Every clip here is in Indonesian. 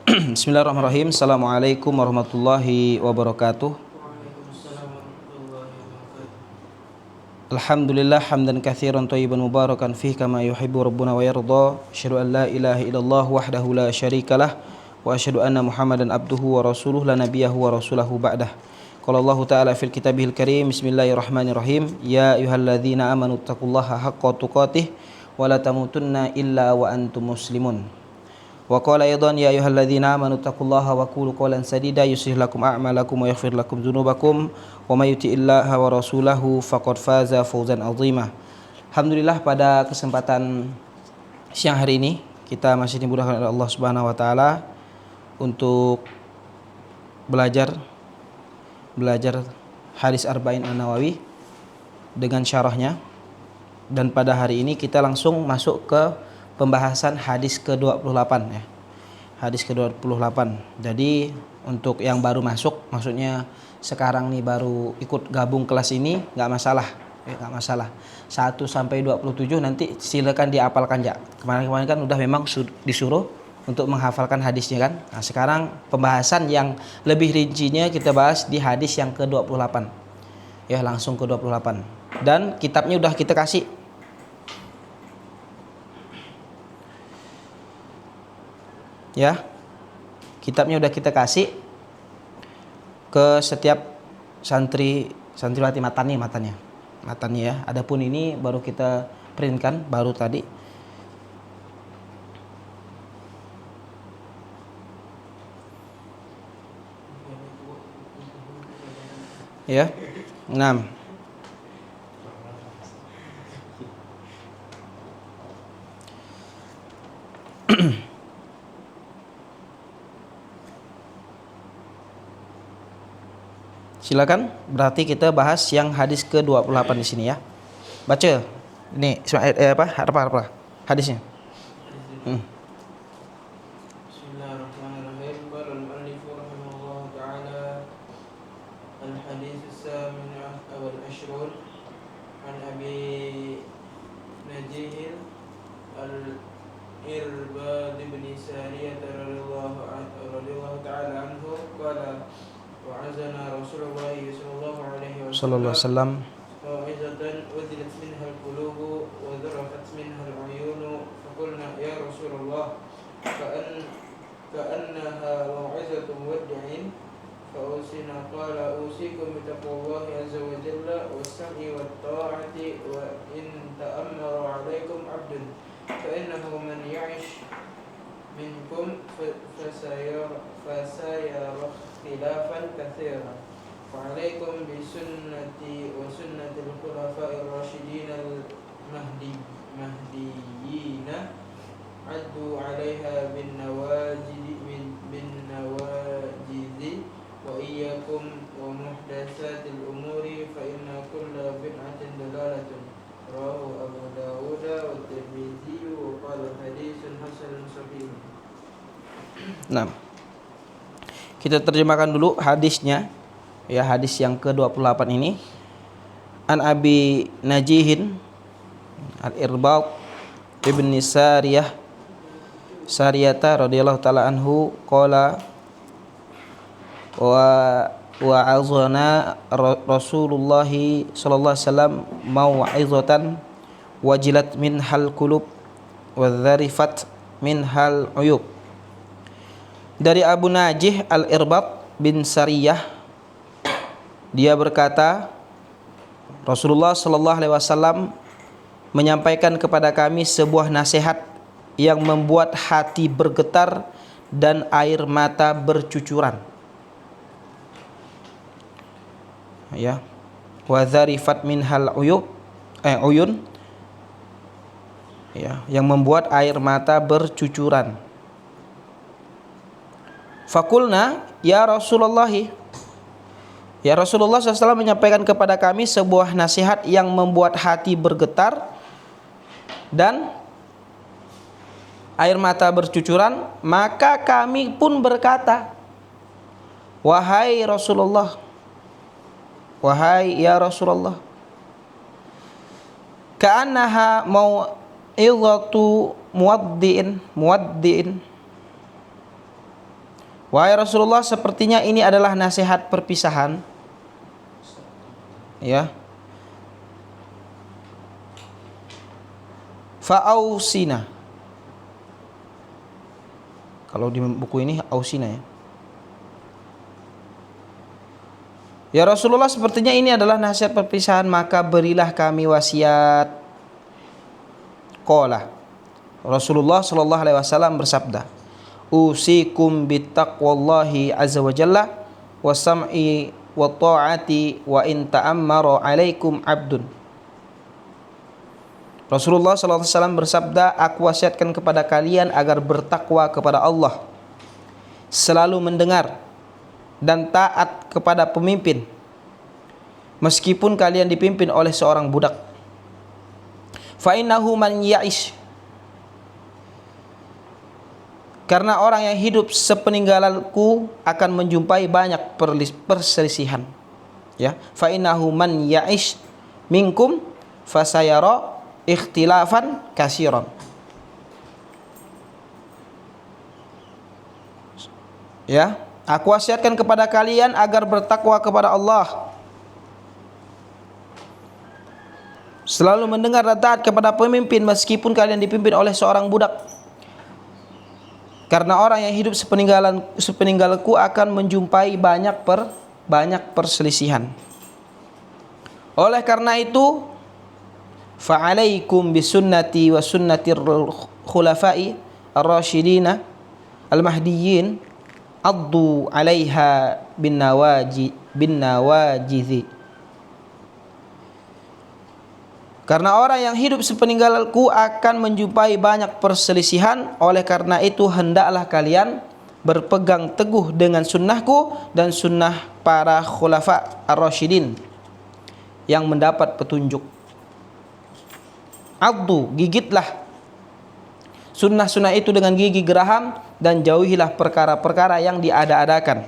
Bismillahirrahmanirrahim. Assalamualaikum warahmatullahi wabarakatuh. Alhamdulillah hamdan katsiran thayyiban mubarakan fihi kama yuhibbu rabbuna wa yarda. Asyhadu an la ilaha illallah wahdahu la syarikalah wa asyhadu anna Muhammadan abduhu wa rasuluhu la nabiyyahu wa rasulahu ba'dah. Qala Allah Ta'ala fil kitabihil karim. Bismillahirrahmanirrahim. Ya ayyuhalladzina amanu taqullaha haqqa tuqatih wa la tamutunna illa wa antum muslimun. Wa qala aidan ya ayyuhalladzina amanu taqullaha wa qulu qawlan sadida yuslih lakum a'malakum wa yaghfir lakum dzunubakum wa may yuti'illaha wa rasulahu faqad faza fawzan 'azima. Alhamdulillah, pada kesempatan siang hari ini kita masih dimudahkan oleh Allah Subhanahu wa taala untuk belajar hadis Arba'in An-Nawawi dengan syarahnya, dan pada hari ini kita langsung masuk ke pembahasan hadis ke-28 ya. Hadis ke-28. Jadi untuk yang baru masuk, maksudnya sekarang nih baru ikut gabung kelas ini, nggak masalah. Nggak masalah. 1 sampai 27 nanti silakan dihafalkan ya. Kemarin-kemarin kan udah memang disuruh untuk menghafalkan hadisnya kan. Nah, sekarang pembahasan yang lebih rincinya kita bahas di hadis yang ke-28. Ya, langsung ke-28. Dan kitabnya udah kita kasih. Ya, kitabnya udah kita kasih ke setiap santriwati matannya ya. Adapun ini baru kita printkan baru tadi. Ya, 6. Silakan, berarti kita bahas yang hadis ke-28 di sini ya. Baca. Ini apa hadisnya? Bismillahirrahmanirrahim. Qala al-mu'allif rahimahullahu ta'ala al-hadits as-samin wal 'ashrun an Abi Najih al-Irbad bin Sariyah radhiyallahu ta'ala anhu qala wa'azana Rasulullah sallallahu alaihi wasallam موعظة وزلت منها القلوب وذرفت منها العيون فقلنا يا رسول الله كأنها موعظة مودع فأوصنا قال أوصيكم بتقوى الله عز وجل والسمع والطاعة وإن تأمر عليكم عبد فإنه من يعش منكم فسيرى اختلافا كثيرا فعليكم بسنتي وسنة الخلفاء الراشدين المهديين عدوا عليها بالنواجذ وإياكم ومحدثات الأمور فإن كل بدعة ضلالة رواه أبو داود والترمذي وقال حديث حسن صحيح. Nah, kita terjemahkan dulu hadisnya. Ya, hadis yang ke-28 ini. An Abi Najihin Al-Irbad ibn Sariyata radhiyallahu ta'ala anhu qala wa azana Rasulullah sallallahu alaihi wasallam mau'izatan wajilat minhal qulub wa dzarifat minhal uyub. Dari Abu Najih Al-Irbad bin Sariyah, dia berkata, Rasulullah sallallahu alaihi wasallam menyampaikan kepada kami sebuah nasihat yang membuat hati bergetar dan air mata bercucuran. Ya. Wa dzarifat minhal uyun. Ya, yang membuat air mata bercucuran. Fakulna ya Rasulullah, ya Rasulullah SAW menyampaikan kepada kami sebuah nasihat yang membuat hati bergetar dan air mata bercucuran. Maka kami pun berkata, wahai Rasulullah, wahai ya Rasulullah, ka'annaha mau'izatu muwaddi'in Wahai Rasulullah, sepertinya ini adalah nasihat perpisahan. Ya. Fa'ausina. Kalau di buku ini ausina ya. Ya Rasulullah, sepertinya ini adalah nasihat perpisahan, maka berilah kami wasiat. Qala. Rasulullah sallallahu alaihi wasallam bersabda, "Usikum bittaqwallahi azza wa jalla wa sam'i wa ta'ati wa in ta'ammara 'alaikum 'abdun." Rasulullah sallallahu alaihi wasallam bersabda, "Aku wasiatkan kepada kalian agar bertakwa kepada Allah, selalu mendengar dan taat kepada pemimpin, meskipun kalian dipimpin oleh seorang budak. Fa innahu man ya'ish." Karena orang yang hidup sepeninggalanku akan menjumpai banyak perselisihan. Ya, fa innahu man ya'ish minkum fasayara ikhtilafan katsiran. Ya, aku wasiatkan kepada kalian agar bertakwa kepada Allah, selalu mendengar dan taat kepada pemimpin meskipun kalian dipimpin oleh seorang budak. Karena orang yang hidup sepeninggalku akan menjumpai banyak perselisihan. Oleh karena itu, fa'alaikum bisunnati wa sunnatir khulafa'i ar-rasyidina al-mahdiyyin addu 'alaiha bin nawajizi. Karena orang yang hidup sepeninggalku akan menjumpai banyak perselisihan. Oleh karena itu hendaklah kalian berpegang teguh dengan sunnahku dan sunnah para khulafa ar-rasyidin yang mendapat petunjuk. Addu, gigitlah sunnah-sunnah itu dengan gigi geraham dan jauhilah perkara-perkara yang diada-adakan.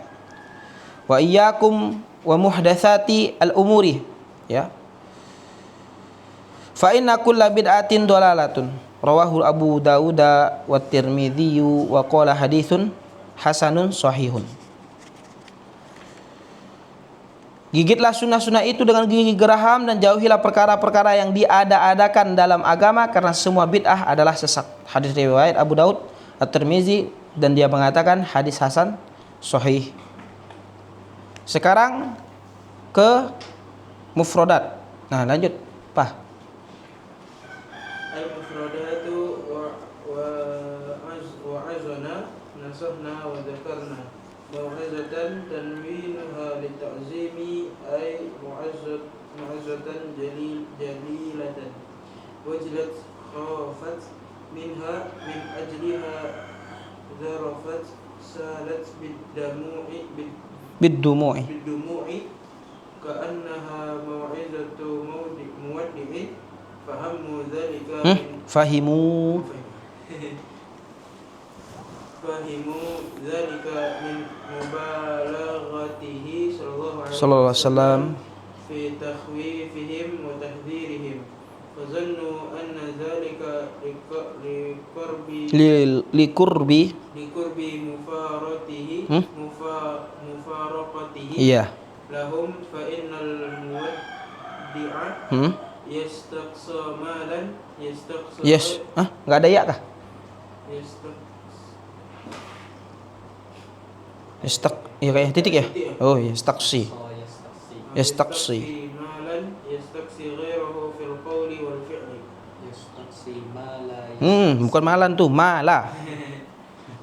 Wa iyyakum wa muhdatsati al-umuri. Ya. Fa inna kulla bid'atin dhalalatun. Rawahu Abu Dawud wa Tirmidzi wa qala haditsun hasanun sahihun. Gigitlah sunnah-sunnah itu dengan gigi geraham dan jauhilah perkara-perkara yang diada-adakan dalam agama, karena semua bid'ah adalah sesat. Hadis riwayat Abu Daud, At-Tirmidzi, dan dia mengatakan hadis hasan sahih. Sekarang ke mufradat. Nah, lanjut, Pak. Al-mufradatu wa azana nasahna wa dzakarna mau'izatan tanwinuha lita'zimi ay mu'azzatan jalilatan wajilat khafat minha min ajliha zarafat salat bid-dumu'i ka'annaha mau'izatu muwaddi'in fahamu dzalika min mubalaghatihi sallallahu alaihi wasallam fi takhwifihim wa tahdhirihim fazannu anna dzalika liqurbi mufaraqatihi Iya. lahum fa innal muwaddi'a yastaqsa malan Enggak ada ya kah? Ya kayak titik ya? Oh, yastaqsi malan yastaqsi ghairahu fil qawli wal fi'li. Bukan malan tuh, mala.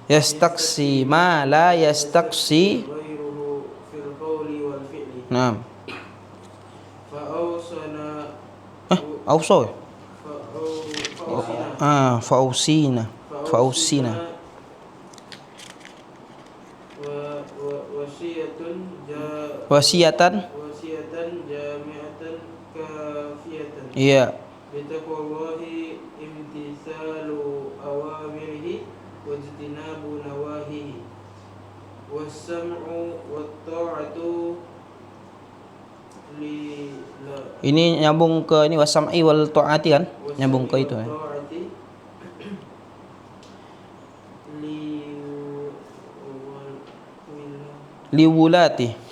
Yastaqsi mala yastaqsi Ghairuhu fil qawli wal fi'li. Naam. Fa'awsana Auso. fa'awsina Fausina. Wasiatan jami'atan kafiyatan. Iya. Bitaqwallahi imtithalu awamirihi wajtinabu nawahihi wassam'u watta'atu Ini nyambung ke ini wasam'i wal ta'ati kan? Nyambung ke itu ya. liwulati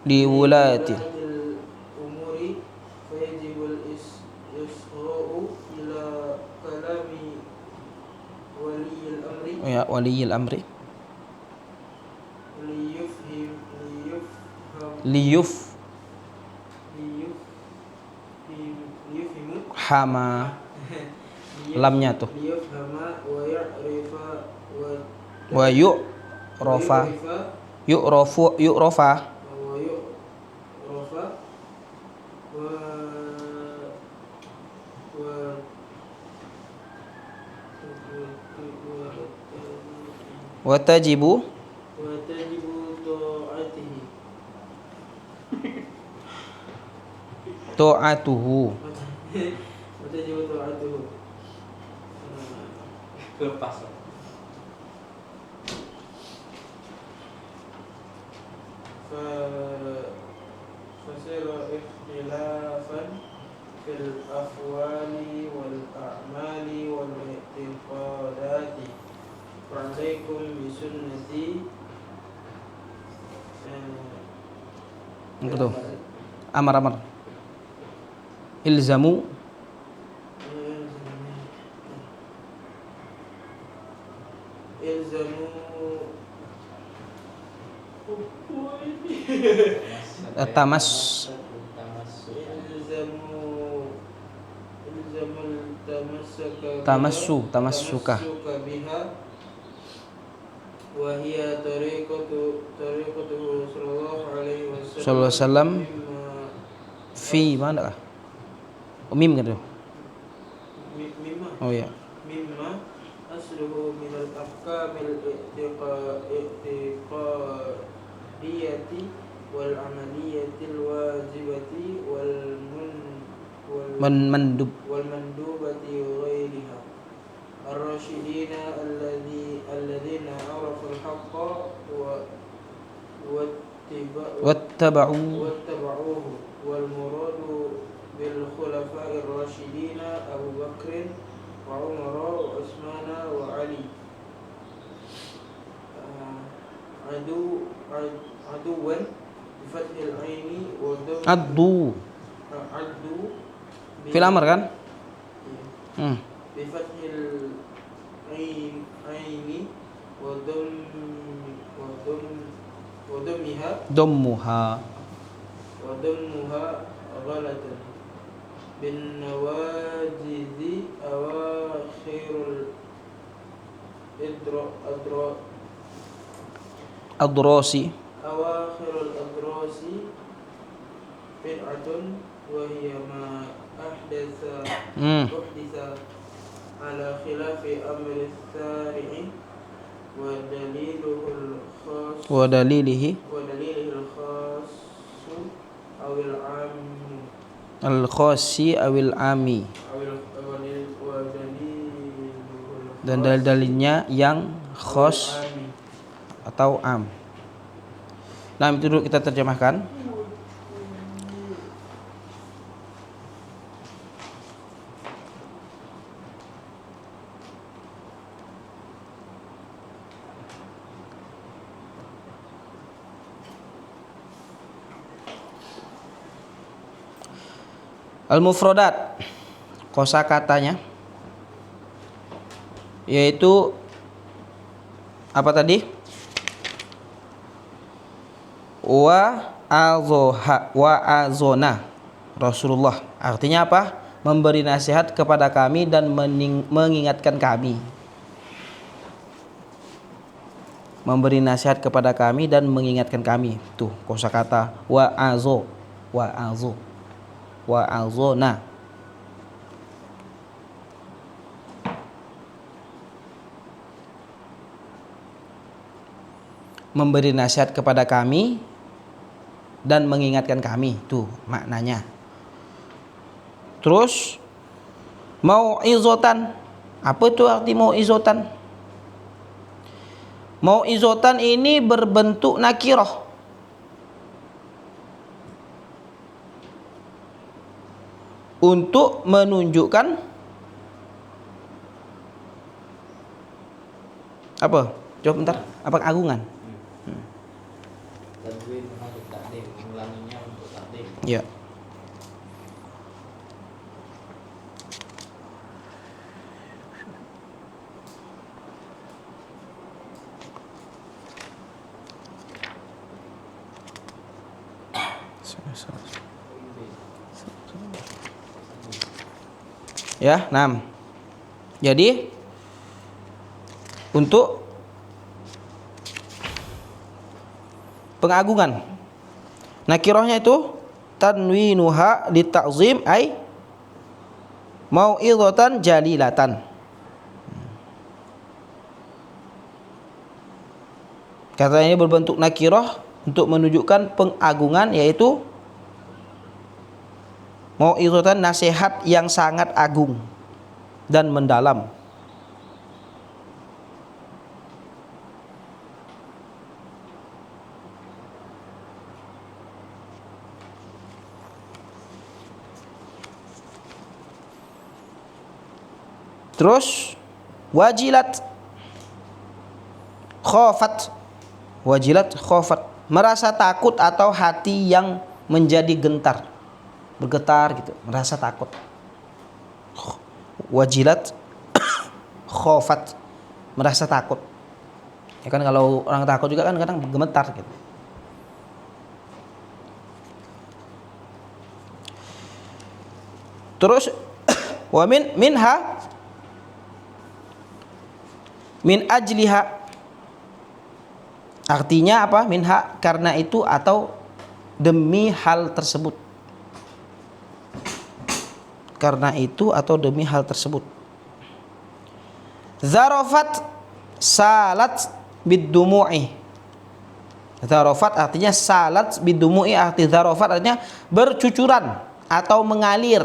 الأمور فيجب الإصغاء إلى كلام ولي الأمر ya waliyil amri ليفهم liyuf ليفهم hama lamnya tuh ليفهم ويعرف wa yu'rafa yu'rafu yu'rafa ويعرف wa tajibu وتجب طاعته ta'atuhu وتجب طاعته Lepas. فصير اختلافا في الأقوال والأعمال والاعتقادات فعليكم بسنتي betul amar ilzamu tamas tamassuka biha wa hiya tariqatuhu sallallahu alaihi wasallam fi mana mim kan tuh mimma oh ya mimma asluhu min al-ahkam al-i'tiqadiyyati wal amaliyati al-wajibati mandub wal mandubati ghairiha ar-rasyidina alladhina arafu al-haqqa wattaba'uhu wal muradu bil khulafa'ir rasyidina Abu Bakr wa Umar wa Utsman wa Ali aduwan bi fathil aini wa dam addu fil amr kan bi fathil aini wa dammiha ghalatan bin nawajizi awakhirul adrasi bid'atun wa hiya ma ahdasa ala khilafi amri syari'i wa dalilihi al-khas awil 'am al-khasi awil ami dan dalil-dalilnya yang khos atau am. Nah, itu dulu kita terjemahkan. Al-mufradat kosakatanya yaitu apa tadi? Wa azona Rasulullah. Artinya apa? Memberi nasihat kepada kami dan mengingatkan kami. Memberi nasihat kepada kami dan mengingatkan kami. Tuh kosakata wa azona. Memberi nasihat kepada kami dan mengingatkan kami. Tuh maknanya. Terus mau'izatan. Apa itu arti mau'izatan? Mau'izatan ini berbentuk nakirah. Untuk menunjukkan apa? Coba bentar. Apa keagungan? Ya. Ya, 6. Jadi untuk pengagungan nakirahnya itu tanwinuha lita'zim ay mau'izatan jalilatan. Katanya berbentuk nakirah untuk menunjukkan pengagungan, yaitu mau'izatan, nasihat yang sangat agung dan mendalam. Terus wajilat khofat, wajilat khofat, merasa takut atau hati yang menjadi gentar, bergetar gitu, merasa takut. Wajilat khofat, merasa takut. Ya kan kalau orang takut juga kan kadang gemetar gitu. Terus wa minha min ajliha, artinya apa? Minha, karena itu atau demi hal tersebut. Karena itu atau demi hal tersebut. Zarafat salat bidumu'i. Zarafat artinya salat bidumu'i, arti zarafat artinya bercucuran atau mengalir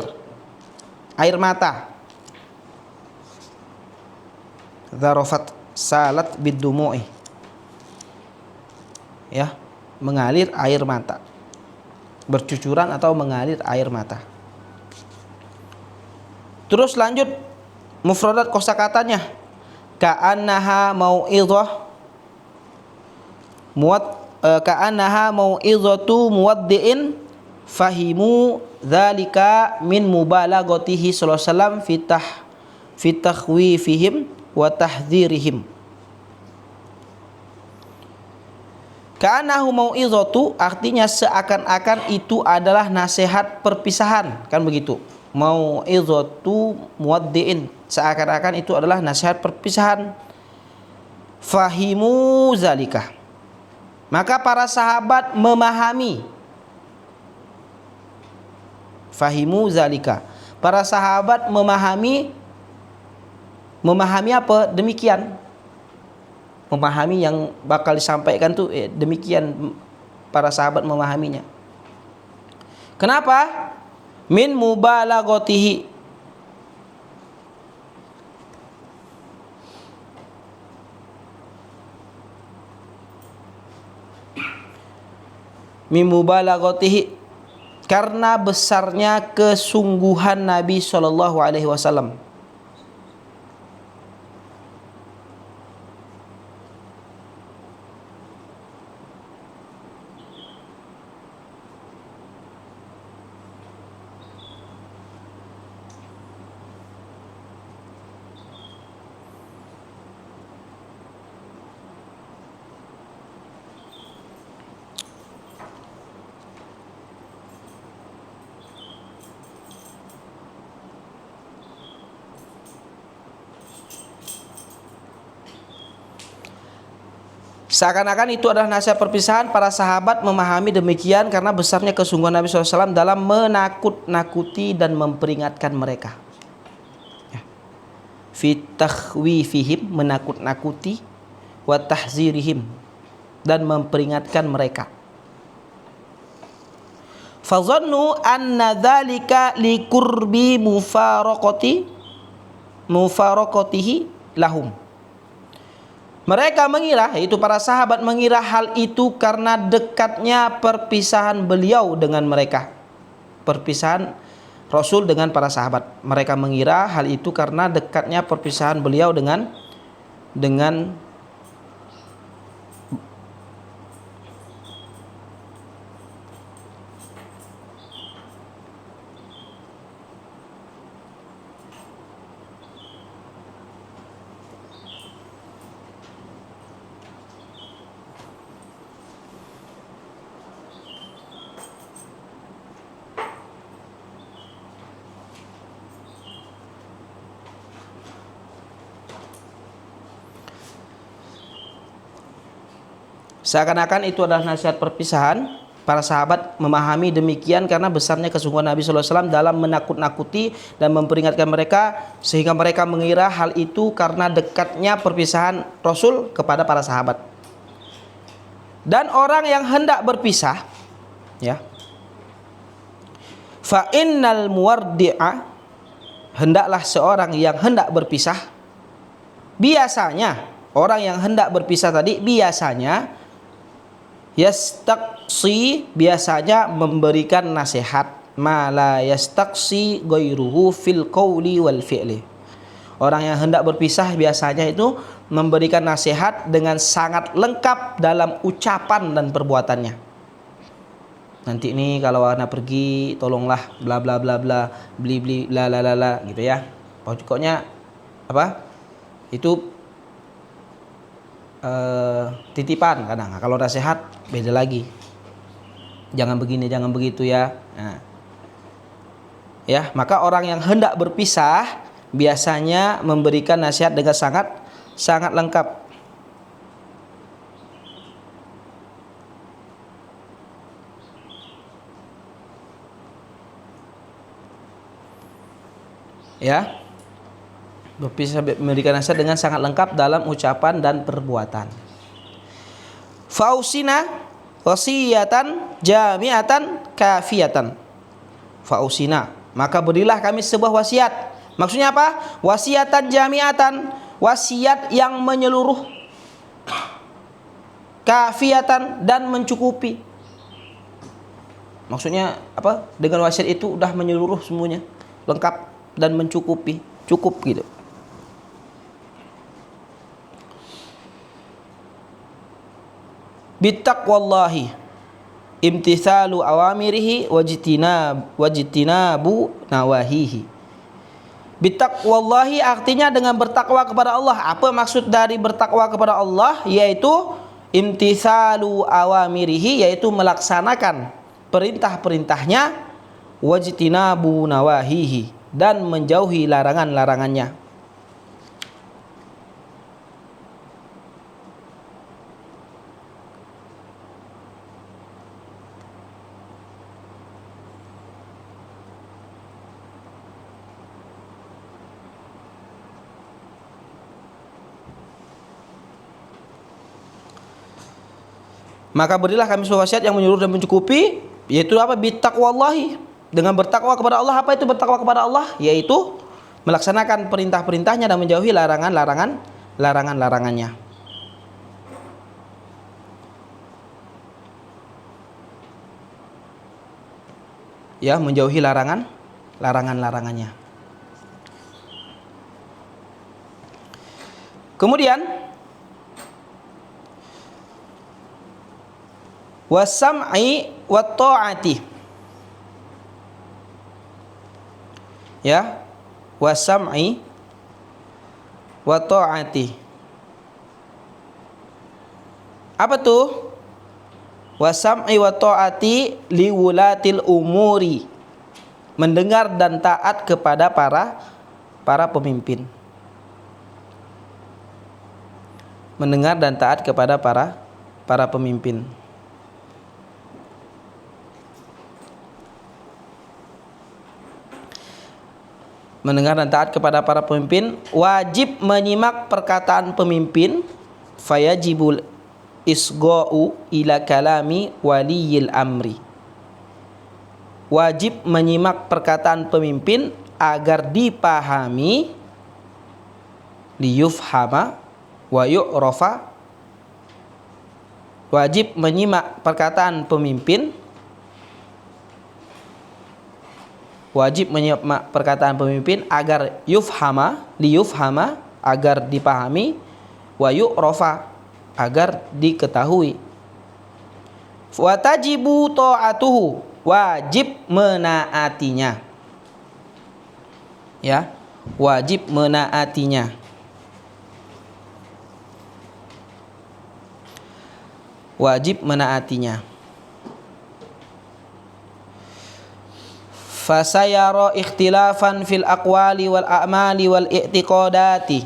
air mata. Zarafat salat bidumu'i, ya, mengalir air mata, bercucuran atau mengalir air mata. Terus lanjut mufradat kosakatanya, ka'annaha mau'izah ka'annaha mau'izatu muwaddi'in fahimu dzalika min mubalaghatihi sallallahu alaihi wasallam fi takhwifihim wa tahdzirihim. Ka'annahu mau'izatu, artinya seakan-akan itu adalah nasihat perpisahan, kan begitu. Mau'izatu muwaddi'in, seakan-akan itu adalah nasihat perpisahan. Fahimu zalika, maka para sahabat memahami. Fahimu zalika, para sahabat memahami apa? Demikian. Memahami yang bakal disampaikan tuh demikian, para sahabat memahaminya. Kenapa? Min mubalaghatihi, min mubalaghatihi, karena besarnya kesungguhan Nabi sallallahu alaihi wasallam. Seakan-akan itu adalah nasihat perpisahan, para sahabat memahami demikian karena besarnya kesungguhan Nabi SAW dalam menakut-nakuti dan memperingatkan mereka. Fi takhwifihim, menakut-nakuti, wa tahzirihim, dan memperingatkan mereka. Fazannu anna dzalika liqurbi mufaraqatihi lahum. Mereka mengira, yaitu para sahabat mengira hal itu karena dekatnya perpisahan beliau dengan mereka. Perpisahan Rasul dengan para sahabat. Mereka mengira hal itu karena dekatnya perpisahan beliau dengan Seakan-akan itu adalah nasihat perpisahan. Para sahabat memahami demikian karena besarnya kesungguhan Nabi SAW dalam menakut-nakuti dan memperingatkan mereka, sehingga mereka mengira hal itu karena dekatnya perpisahan Rasul kepada para sahabat. Dan orang yang hendak berpisah, ya, fa innal muwaddi'a, hendaklah seorang yang hendak berpisah, biasanya orang yang hendak berpisah tadi biasanya yastaqsi, biasanya memberikan nasihat, mala yastaqsi ghairuhu fil qawli wal fi'li. Orang yang hendak berpisah biasanya itu memberikan nasihat dengan sangat lengkap dalam ucapan dan perbuatannya. Nanti ini kalau Ana pergi tolonglah bla bla bla bla, beli bla la la la gitu ya. Pokoknya apa? Itu titipan kadang. Kalau nasihat beda lagi. Jangan begini, jangan begitu ya. Nah. Ya, maka orang yang hendak berpisah biasanya memberikan nasihat dengan sangat lengkap. Ya. Berpisah memberikan nasihat dengan sangat lengkap dalam ucapan dan perbuatan. Fausina wasiyatan jami'atan kafiyatan. Fausina, maka berilah kami sebuah wasiat. Maksudnya apa? Wasiatan jami'atan, wasiat yang menyeluruh, kafiyatan, dan mencukupi. Maksudnya apa? Dengan wasiat itu udah menyeluruh semuanya, lengkap dan mencukupi, cukup gitu. Bittaqwallahi imtithalu awamirihi wajtinabu nawahihi. Bittaqwallahi artinya dengan bertakwa kepada Allah. Apa maksud dari bertakwa kepada Allah? Yaitu imtithalu awamirihi, yaitu melaksanakan perintah-perintahnya, wajtinabu nawahihi, dan menjauhi larangan-larangannya. Maka berilah kami sebuah wasiat yang menyeluruh dan mencukupi, yaitu apa? Bittaqwallahi, dengan bertakwa kepada Allah. Apa itu bertakwa kepada Allah? Yaitu melaksanakan perintah-perintahnya dan menjauhi larangannya. Ya, menjauhi larangannya. Kemudian wasam'i wa ta'ati, ya, wasam'i wa ta'ati. Apa tuh? Wasam'i wa ta'ati liwulatil umuri, mendengar dan taat kepada para pemimpin. Mendengar dan taat kepada para pemimpin. Mendengar dan taat kepada para pemimpin, wajib menyimak perkataan pemimpin, fayajibul isga'u ila kalami waliyil amri. Wajib menyimak perkataan pemimpin agar dipahami, liyufhama wa yu'rafa. Wajib menyimak perkataan pemimpin, wajib menyimak perkataan pemimpin agar yufhama, liyufhama, agar dipahami, wa yu'rafa, agar diketahui. Wa tajibu ta'atuhu, wajib menaatinya. Ya, wajib menaatinya. Wajib menaatinya. Fasayara ikhtilafan fil aqwali wal a'mali wal i'tiqadati.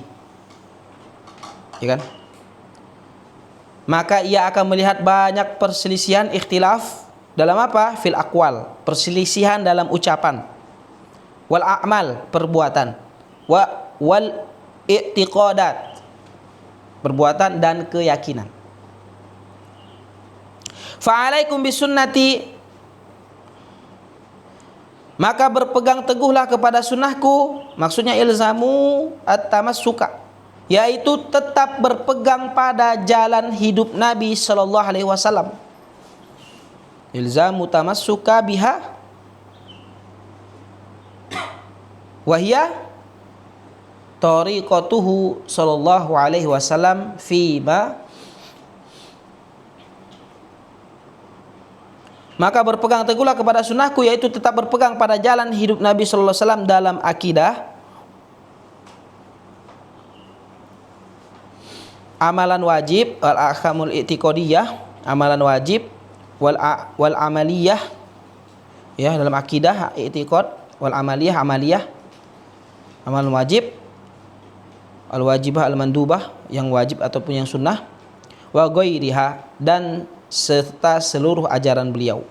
Ya kan? maka ia akan melihat banyak perselisihan ikhtilaf dalam apa? Fil aqwal, perselisihan dalam ucapan, wal a'mal, perbuatan, wal i'tiqadat, perbuatan dan keyakinan. Fa'alaikum bisunnati, maka berpegang teguhlah kepada sunnahku, maksudnya ilzamu at-tamassuka, yaitu tetap berpegang pada jalan hidup Nabi sallallahu alaihi wasallam. Ilzamu tamassuka biha wa hiya tariqatuhu sallallahu alaihi wasallam fima, maka berpegang teguhlah kepada sunnahku, yaitu tetap berpegang pada jalan hidup Nabi sallallahu alaihi wasallam dalam akidah, amalan wajib, wal ahkamul i'tiqadiyah, amalan wajib, wal amaliyah, ya, dalam akidah, i'tiqad, wal amaliyah, amalan wajib, al wajibah, al mandubah, yang wajib ataupun yang sunnah, wa ghairiha, dan serta seluruh ajaran beliau,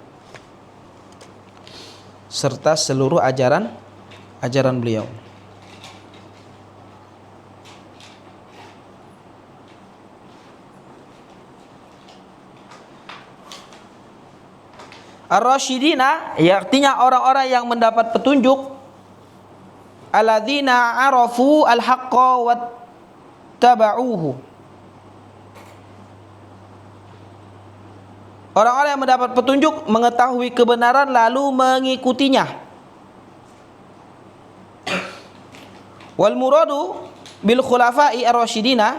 ajaran beliau. Ar-rasyidina, ya, artinya orang-orang yang mendapat petunjuk, alladzina arafu al-haqqa wattaba'uhu, orang-orang yang mendapat petunjuk, mengetahui kebenaran lalu mengikutinya. Wal muradu bil khulafa'i ar-rasyidina,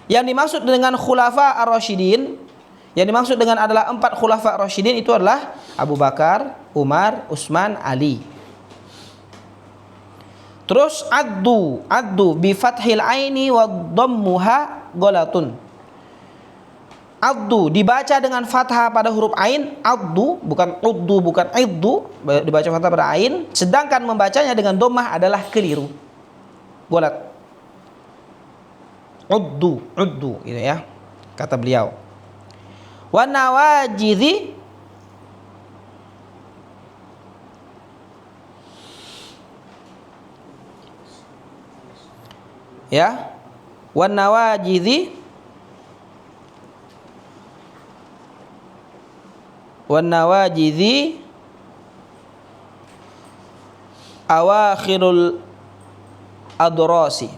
yang dimaksud dengan khulafa ar-rasyidin, yang dimaksud dengan adalah 4 khulafa ar-rasyidin, itu adalah Abu Bakar, Umar, Utsman, Ali. Terus addu bi fathil aini wa dhammuha ghalatun. Addu dibaca dengan fathah pada huruf ain, addu, bukan uddu, bukan iddu, dibaca fathah pada ain, sedangkan membacanya dengan dhammah adalah keliru. Ghalat. Uddu gitu ya, kata beliau. Wa nawajidhi, ya, wa nawajidhi, awakhirul adrasi.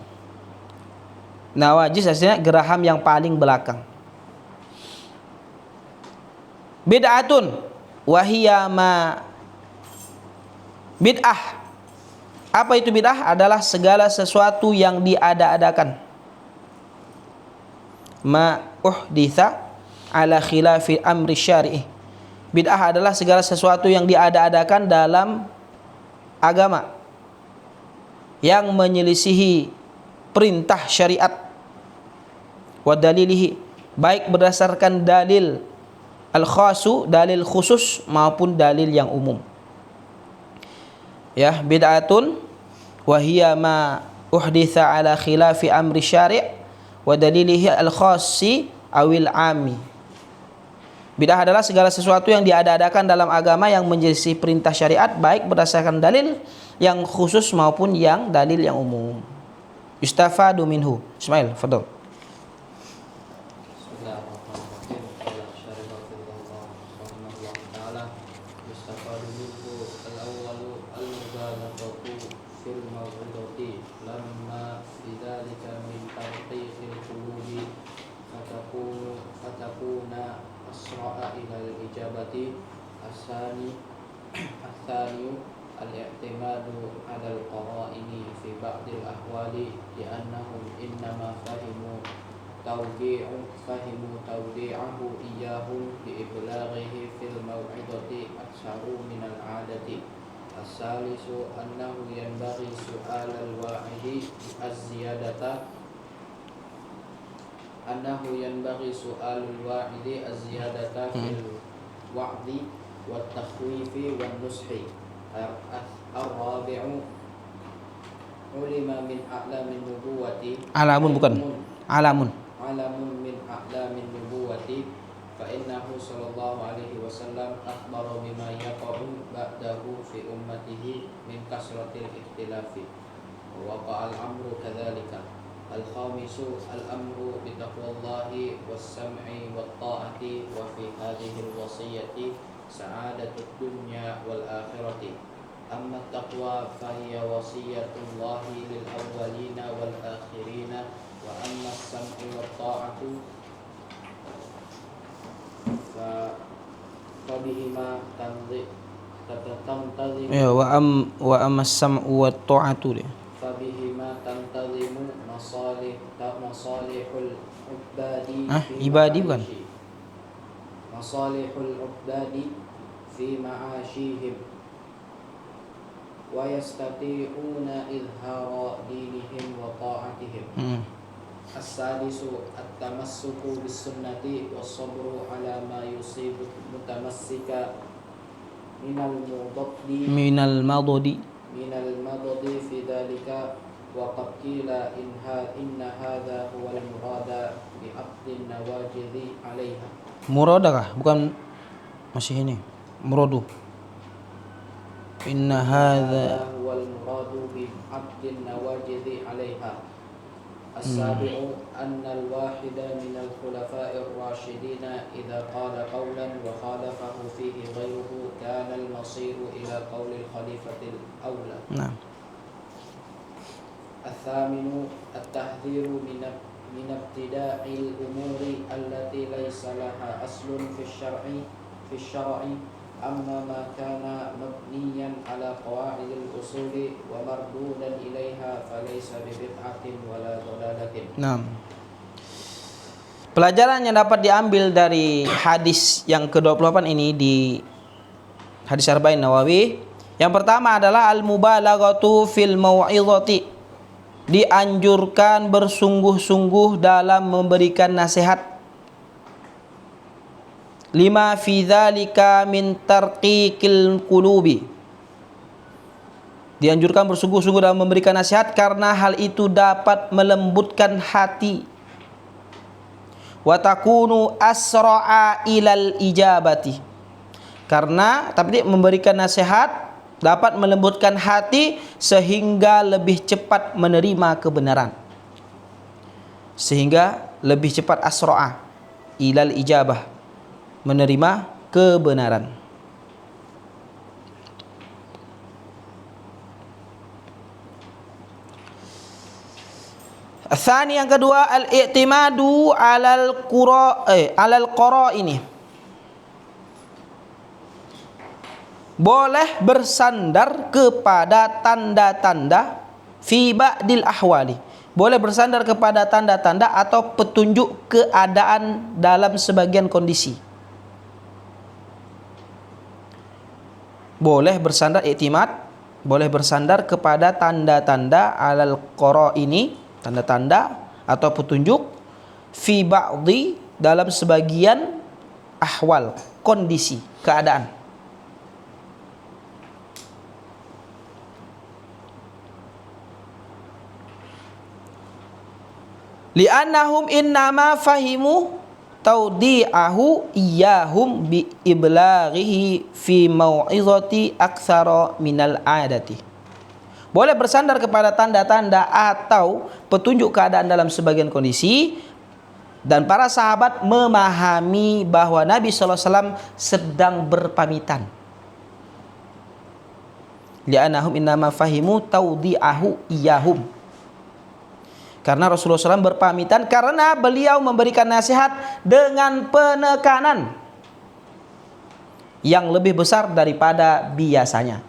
Nawajiz artinya geraham yang paling belakang. Bid'atun wahiyya ma, bid'ah, apa itu bid'ah? Adalah segala sesuatu yang diada-adakan, ma uhditha ala khilafi amri syar'i. Bid'ah adalah segala sesuatu yang diada-adakan dalam agama yang menyelisihi perintah syariat, wa dalilihi, baik berdasarkan dalil al-khasu, dalil khusus, maupun dalil yang umum. Ya, bid'atun wa hiya ma uhditha ala khilafi amri syari' wa dalilihi al-khassi awil 'ami. Bid'ah adalah segala sesuatu yang diada-adakan dalam agama yang menyelisih perintah syariat, baik berdasarkan dalil yang khusus maupun yang dalil yang umum. Yustafadu minhu. Ismail, fadhal. al-i'timadu 'ala al-qara'ini fi ba'd al-ahwali li'annahum innama fahimu tawdi'ahu iyyahum bi'iblaghihi fil maw'idati aktsaru min al-'adati. As-salisu annahu yanbaghi su'al al-wa'idi az-ziyadata fil wa'di wat takhwifi wan nushi. Ar-rabi'u ulima min a'lamin nubuwati, alamun, bukan alamun, علم من أعلام النبوة فإنه صلى الله عليه وسلم أخبر بما يقع بعده في أمته من كثرة الاختلاف ووقع الأمر كذلك. الخامس الأمر بتقوى الله والسمع والطاعة وفي هذه الوصية سعادة الدنيا والآخرة. أما التقوى فهي وصية الله للأولين والآخرين. وأما السمع والطاعة فبهما تنتظم Ya, wa amma sam'u wa ta'atu dia. فبهما تنتظم مصالح العباد ibadi bukan? مصالح العباد في معاشهم ويستطيعون إظهار دينهم وطاعتهم. السادس التمسك بالسنة والصبر على ما يصيب المتمسك من المضض في ذلك. وقد قيل إن هذا هو المراد بعقد النواجذ عليها. Muradakah? Bukan masih ini. Muradu. Inna hadza huwa al-muradu bi 'abdin nawajidhi 'alayha. As-sabi'u anna al-wahida min al-khulafa'i ar-rashidin idza qala qawlan wa khalafahu fihi ghayruhu kana al-masiru ila qawli al-khalifati al-awla. Nah. As-thaminu at-tahdhiru min ibtida'il umuri allati laysa laha aslun fi syar'i. أما ما كان مبنيا على قواعد الأصول ومردودا إليها فليس ببدعة ولا ضلالة. Nah. Pelajaran yang dapat diambil dari hadis yang ke-28 ini di hadis Arba'in Nawawi, yang pertama adalah al-mubalaghatu fil mau'izati. Dianjurkan bersungguh-sungguh dalam memberikan nasihat. Lima fi dzalika min tarqiqil qulubi. Dianjurkan bersungguh-sungguh dalam memberikan nasihat karena hal itu dapat melembutkan hati. Wa takunu asra'a ilal ijabati. Karena tapi memberikan nasihat dapat melembutkan hati sehingga lebih cepat menerima kebenaran. Sehingga lebih cepat asra'a ilal ijabah, menerima kebenaran. Tsani yang kedua al-i'timadu alal qara ini. Boleh bersandar kepada tanda-tanda fi ba'dil ahwali. Boleh bersandar kepada tanda-tanda atau petunjuk keadaan dalam sebagian kondisi. Boleh bersandar i'timad, boleh bersandar kepada tanda-tanda alal qara ini, tanda-tanda atau petunjuk fi ba'dhi dalam sebagian ahwal, kondisi, keadaan. Li'annahum innama fahimu taudi'ahu iyahum bi iblaghihi fi mau'izati aktsara minal adati. Boleh bersandar kepada tanda-tanda atau petunjuk keadaan dalam sebagian kondisi, dan para sahabat memahami bahwa Nabi SAW sedang berpamitan. Li'annahum innama fahimu taudi'ahu iyahum. Karena Rasulullah SAW berpamitan karena beliau memberikan nasihat dengan penekanan yang lebih besar daripada biasanya.